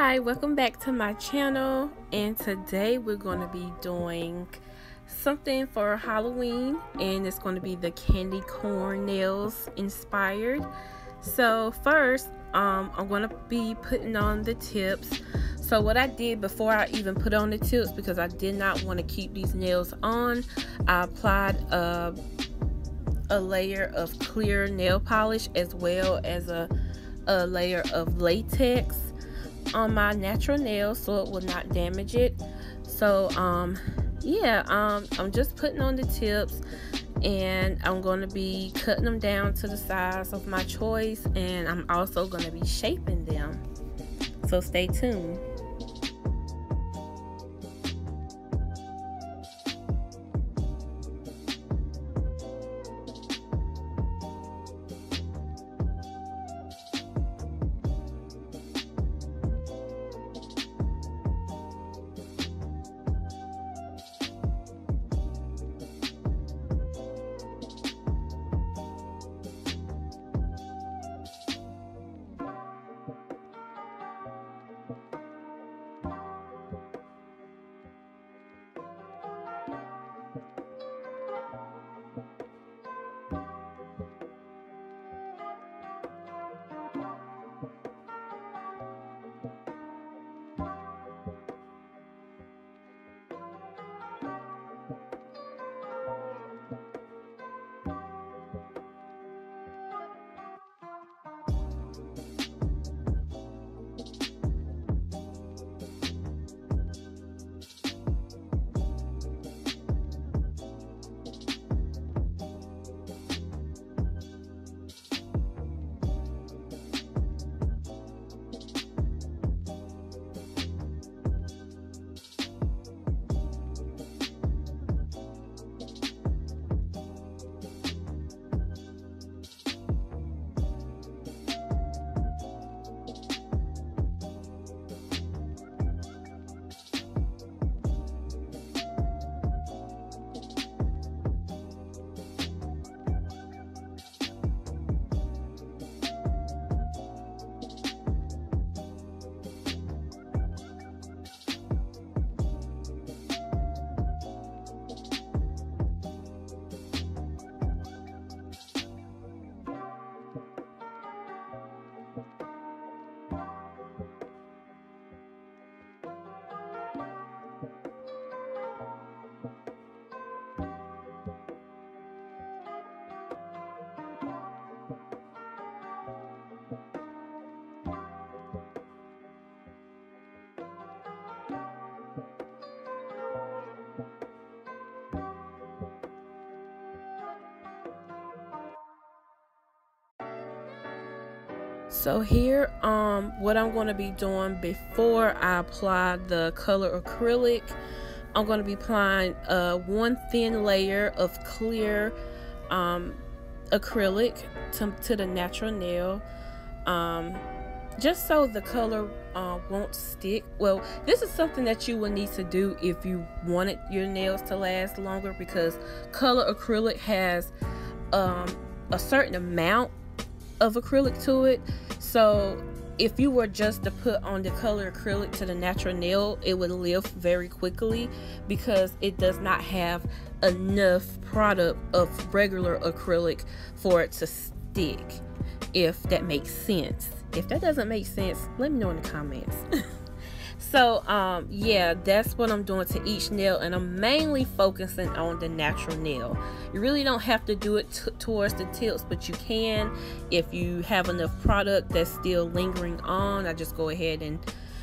Hi, welcome back to my channel, and today we're going to be doing something for Halloween, and it's going to be the candy corn nails inspired. So first I'm going to be putting on the tips. So what I did before I even put on the tips, because I did not want to keep these nails on, I applied a layer of clear nail polish as well as a layer of latex on my natural nails so it will not damage it. So I'm just putting on the tips, and I'm going to be cutting them down to the size of my choice, and I'm also going to be shaping them, so stay tuned. So here, what I'm going to be doing before I apply the color acrylic, I'm going to be applying one thin layer of clear acrylic to the natural nail, just so the color won't stick. Well, this is something that you will need to do if you wanted your nails to last longer, because color acrylic has a certain amount of acrylic to it. So if you were just to put on the color acrylic to the natural nail, it would lift very quickly because it does not have enough product of regular acrylic for it to stick, if that makes sense. If that doesn't make sense, let me know in the comments. So yeah, that's what I'm doing to each nail, and I'm mainly focusing on the natural nail. You really don't have to do it towards the tips, but you can if you have enough product that's still lingering on. I just go ahead, and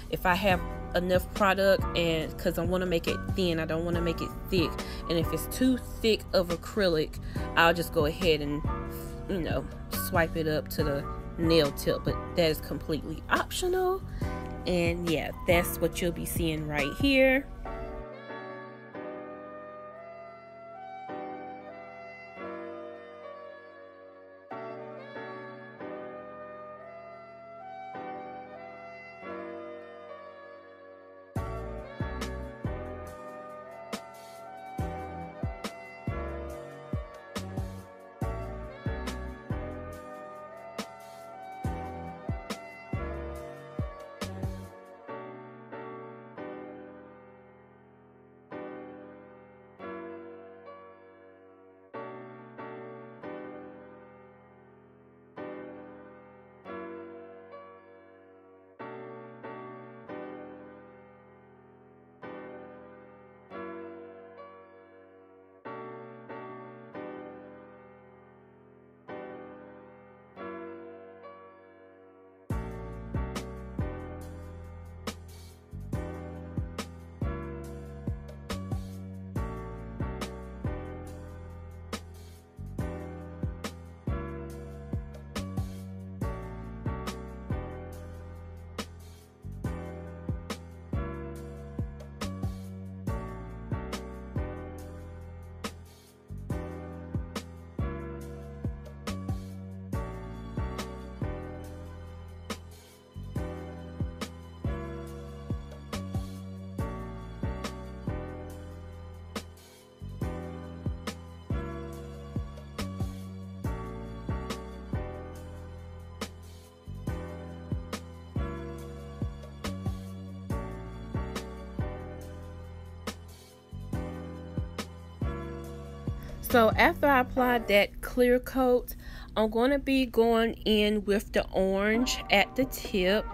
if I have enough product, and because I want to make it thin, I don't want to make it thick, and if it's too thick of acrylic, I'll just go ahead and, you know, swipe it up to the nail tip, but that is completely optional. And yeah, that's what you'll be seeing right here. So after I apply that clear coat, I'm going to be going in with the orange at the tip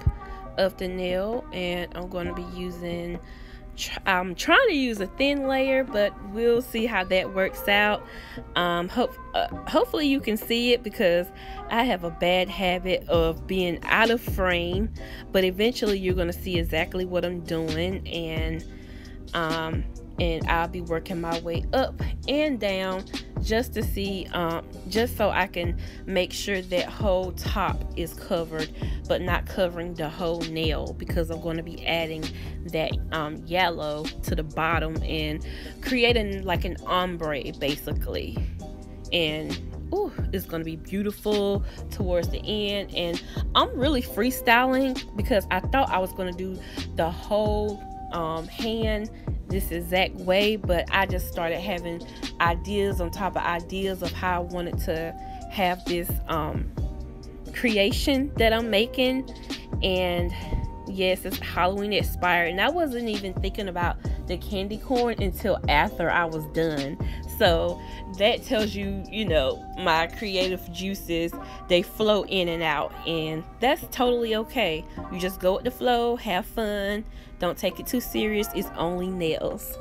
of the nail, and I'm going to be using, I'm trying to use a thin layer, but we'll see how that works out. Hopefully you can see it, because I have a bad habit of being out of frame, but eventually you're going to see exactly what I'm doing, and I'll be working my way up and down just to see, just so I can make sure that whole top is covered, but not covering the whole nail, because I'm going to be adding that yellow to the bottom and creating like an ombre basically. And ooh, it's going to be beautiful towards the end. And I'm really freestyling, because I thought I was going to do the whole hand this exact way, but I just started having ideas on top of ideas of how I wanted to have this creation that I'm making. And yes, it's Halloween inspired, and I wasn't even thinking about the candy corn until after I was done. So that tells you, you know, my creative juices, they flow in and out, and that's totally okay. You just go with the flow, have fun, don't take it too serious. It's only nails.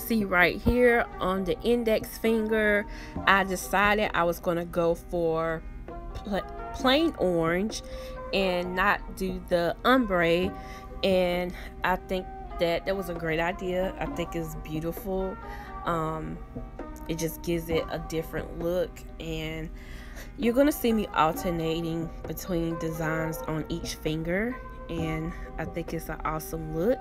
see right here on the index finger, I decided I was going to go for plain orange and not do the ombre, and I think that was a great idea. I think it's beautiful. It just gives it a different look, and you're gonna see me alternating between designs on each finger, and I think it's an awesome look.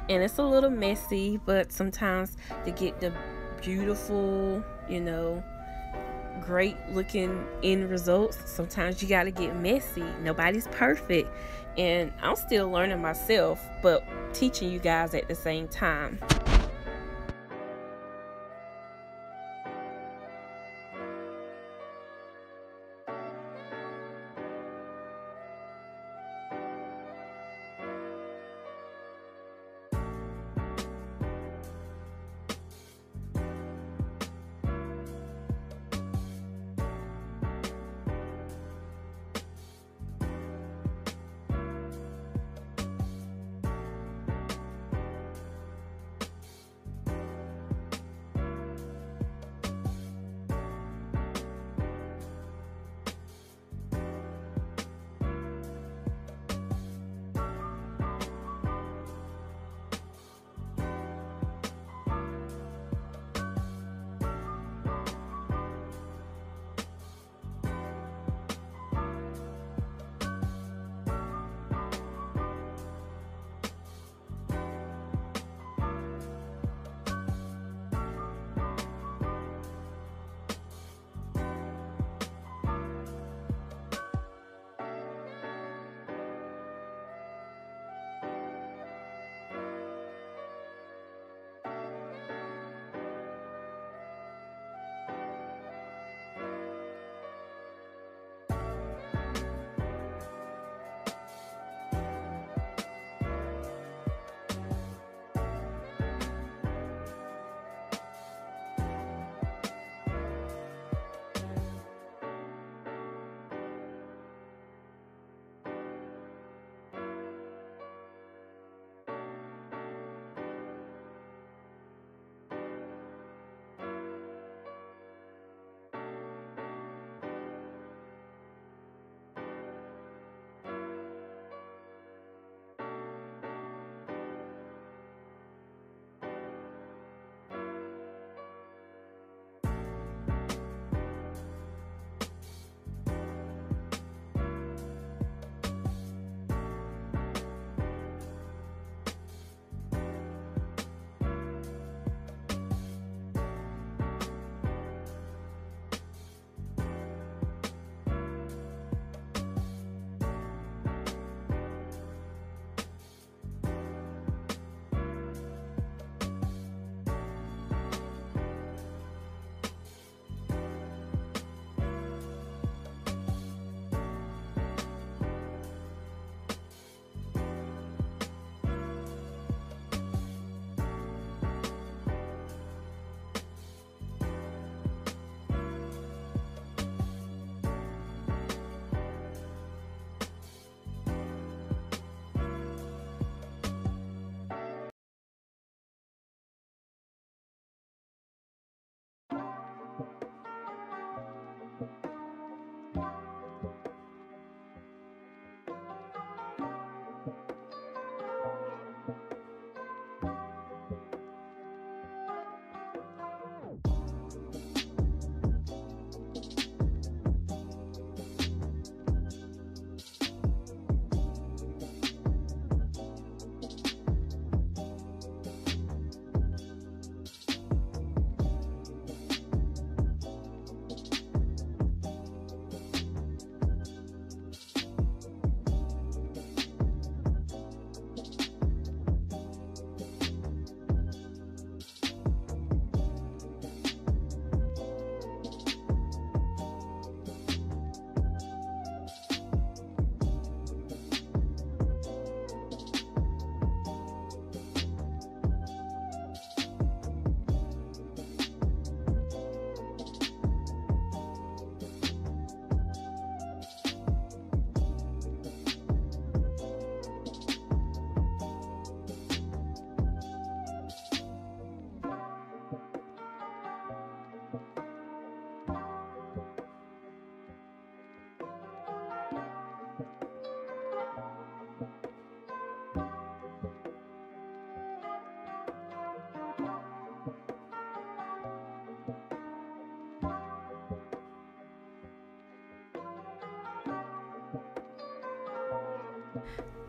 And it's a little messy, but sometimes to get the beautiful, great looking end results, sometimes you got to get messy. Nobody's perfect, and I'm still learning myself, but teaching you guys at the same time.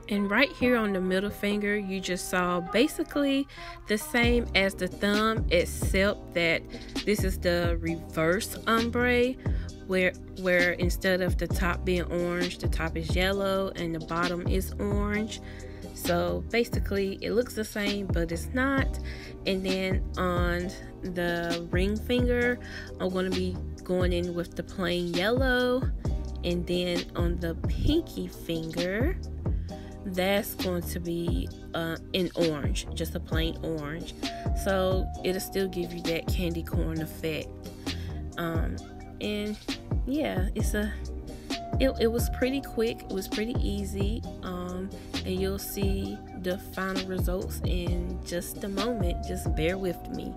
And right here on the middle finger, you just saw basically the same as the thumb, except that this is the reverse ombre, where instead of the top being orange, the top is yellow and the bottom is orange. So basically it looks the same, but it's not. And then on the ring finger, I'm going to be going in with the plain yellow. And then on the pinky finger, that's going to be in orange, just a plain orange. So it'll still give you that candy corn effect. And yeah, it was pretty quick, it was pretty easy, and you'll see the final results in just a moment. Just bear with me.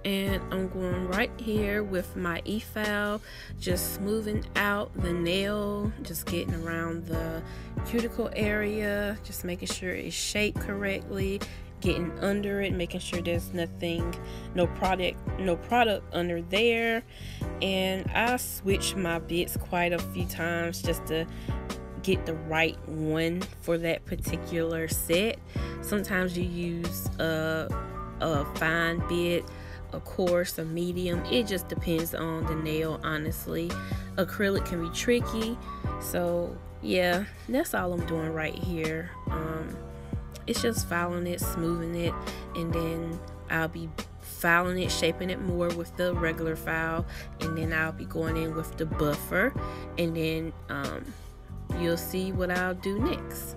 And I'm going right here with my e-file, just smoothing out the nail, just getting around the cuticle area, just making sure it's shaped correctly, getting under it, making sure there's nothing, no product under there. And I switch my bits quite a few times just to get the right one for that particular set. Sometimes you use a fine bit, a coarse, a medium. It just depends on the nail, honestly. Acrylic can be tricky, so yeah, that's all I'm doing right here. It's just filing it, smoothing it, and then I'll be filing it, shaping it more with the regular file, and then I'll be going in with the buffer, and then you'll see what I'll do next.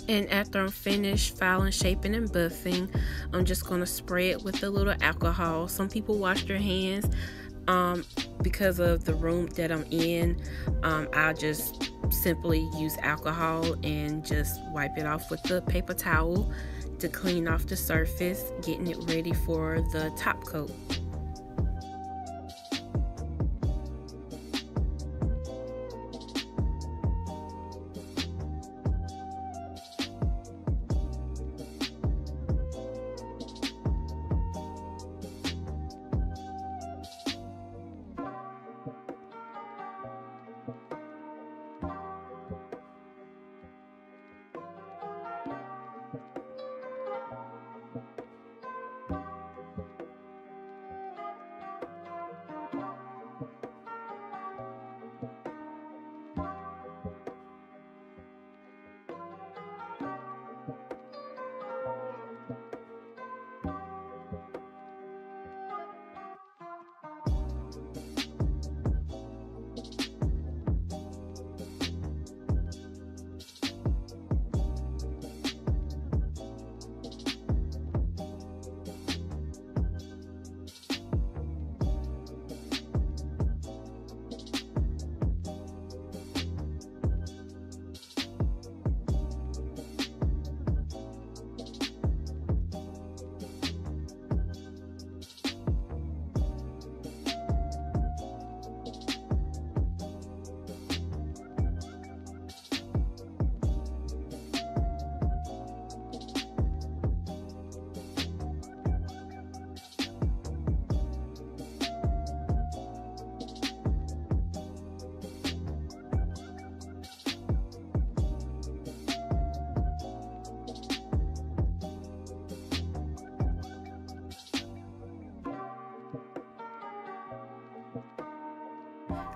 And after I'm finished filing, shaping, and buffing, I'm just going to spray it with a little alcohol. Some people wash their hands. Because of the room that I'm in, I'll just simply use alcohol and just wipe it off with the paper towel to clean off the surface, getting it ready for the top coat.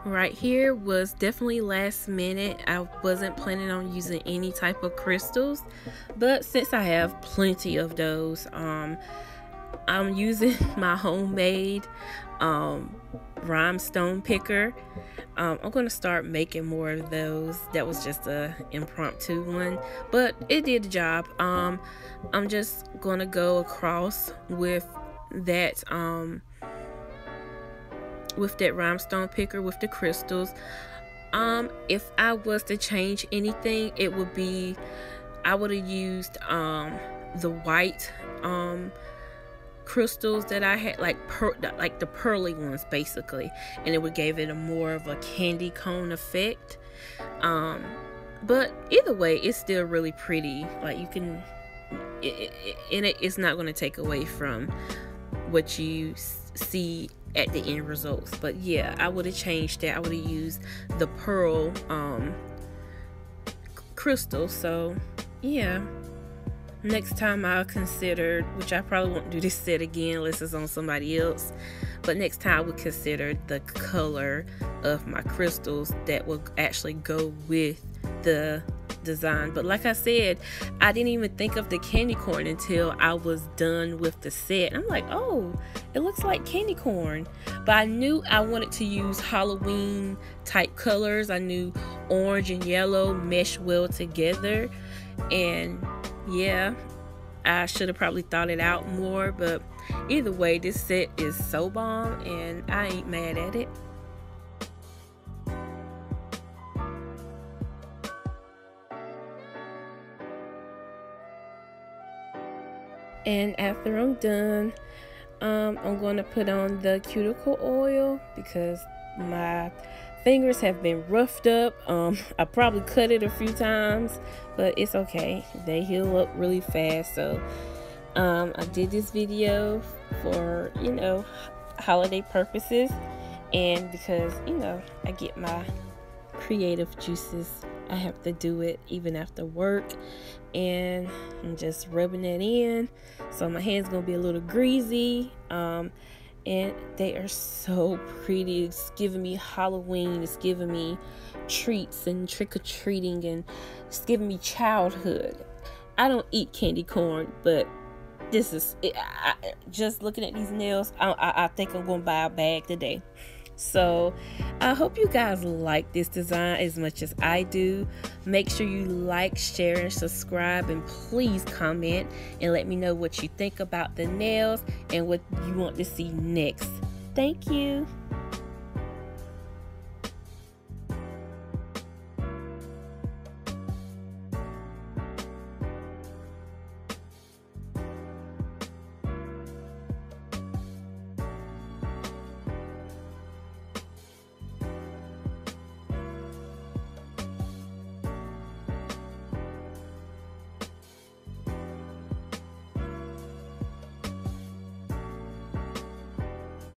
Right here was definitely last minute. I wasn't planning on using any type of crystals, but since I have plenty of those, I'm using my homemade rhinestone picker. I'm gonna start making more of those. That was just a impromptu one, but it did the job. I'm just gonna go across with that rhinestone picker with the crystals. If I was to change anything, it would be I would have used the white crystals that I had, like the pearly ones basically, and it would give it a more of a candy cone effect. But either way, it's still really pretty. Like you can it's not going to take away from what you see at the end results. But yeah, I would have changed that. I would have used the pearl crystal. So yeah, next time I'll consider, which I probably won't do this set again unless it's on somebody else, but next time I would consider the color of my crystals that will actually go with the design. But like I said, I didn't even think of the candy corn until I was done with the set. I'm like, oh, it looks like candy corn. But I knew I wanted to use Halloween type colors. I knew orange and yellow mesh well together, and yeah, I should have probably thought it out more. But either way, this set is so bomb and I ain't mad at it. And after I'm done, I'm going to put on the cuticle oil because my fingers have been roughed up. I probably cut it a few times, but it's okay. They heal up really fast. So I did this video for, holiday purposes, and because, I get my creative juices, I have to do it even after work, and I'm just rubbing it in. So my hands gonna be a little greasy, and they are so pretty. It's giving me Halloween, it's giving me treats and trick-or-treating, and it's giving me childhood. I don't eat candy corn, but this is it. Just looking at these nails, I think I'm gonna buy a bag today. So I hope you guys like this design as much as I do. Make sure you like, share, and subscribe, and please comment and let me know what you think about the nails and what you want to see next. Thank you.